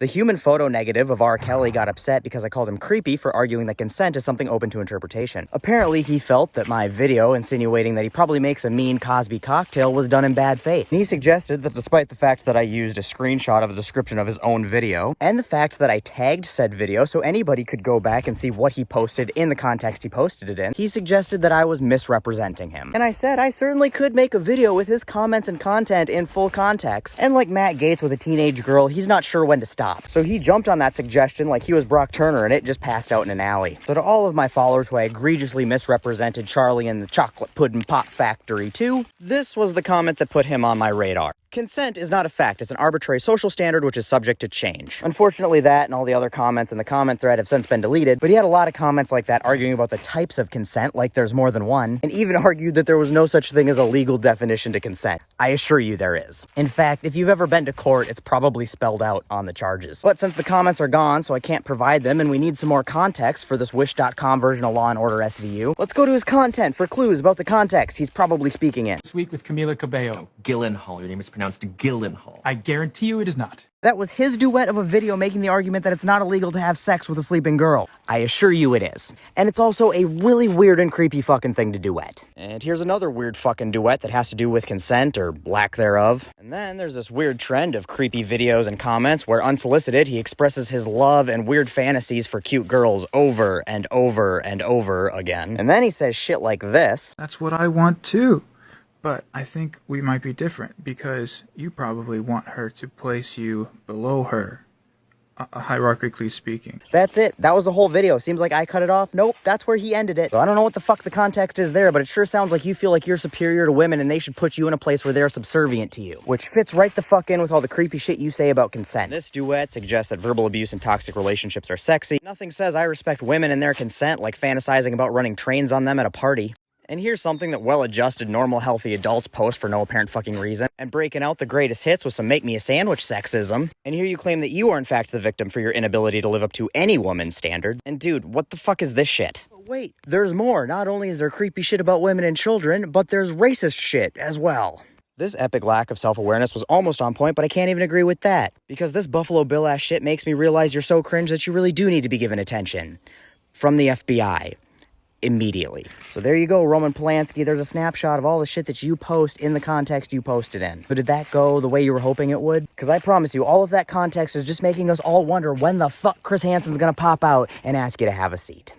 The human photo negative of R. Kelly got upset because I called him creepy for arguing that consent is something open to interpretation. Apparently, he felt that my video insinuating that he probably makes a mean Cosby cocktail was done in bad faith. And he suggested that despite the fact that I used a screenshot of a description of his own video, and the fact that I tagged said video so anybody could go back and see what he posted in the context he posted it in, he suggested that I was misrepresenting him. And I said I certainly could make a video with his comments and content in full context. And like Matt Gaetz with a teenage girl, he's not sure when to stop. So he jumped on that suggestion like he was Brock Turner and it just passed out in an alley. So to all of my followers who I egregiously misrepresented Charlie and the Chocolate Puddin' Pop Factory too, this was the comment that put him on my radar. Consent is not a fact, it's an arbitrary social standard which is subject to change. Unfortunately, that and all the other comments in the comment thread have since been deleted, but he had a lot of comments like that arguing about the types of consent, like there's more than one, and even argued that there was no such thing as a legal definition to consent. I assure you there is. In fact, if you've ever been to court, it's probably spelled out on the charges. But since the comments are gone, so I can't provide them, and we need some more context for this Wish.com version of Law & Order SVU, let's go to his content for clues about the context he's probably speaking in. This week with Camila Cabello. Gyllenhaal. Your name is pronounced Gyllenhaal. I guarantee you it is not. That was his duet of a video making the argument that it's not illegal to have sex with a sleeping girl. I assure you it is. And it's also a really weird and creepy fucking thing to duet. And here's another weird fucking duet that has to do with consent or lack thereof. And then there's this weird trend of creepy videos and comments where unsolicited he expresses his love and weird fantasies for cute girls over and over and over again. And then he says shit like this. That's what I want too. But I think we might be different because you probably want her to place you below her, hierarchically speaking. That's it. That was the whole video. Seems like I cut it off. Nope, that's where he ended it. So I don't know what the fuck the context is there, but it sure sounds like you feel like you're superior to women and they should put you in a place where they're subservient to you. Which fits right the fuck in with all the creepy shit you say about consent. This duet suggests that verbal abuse and toxic relationships are sexy. Nothing says I respect women and their consent like fantasizing about running trains on them at a party. And here's something that well-adjusted, normal, healthy adults post for no apparent fucking reason. And breaking out the greatest hits with some make-me-a-sandwich sexism. And here you claim that you are in fact the victim for your inability to live up to any woman's standard. And dude, what the fuck is this shit? Wait, there's more. Not only is there creepy shit about women and children, but there's racist shit as well. This epic lack of self-awareness was almost on point, but I can't even agree with that. Because this Buffalo Bill-ass shit makes me realize you're so cringe that you really do need to be given attention. From the FBI. Immediately. So there you go, Roman Polanski. There's a snapshot of all the shit that you post in the context you posted in. But did that go the way you were hoping it would? Because I promise you, all of that context is just making us all wonder when the fuck Chris Hansen's gonna pop out and ask you to have a seat.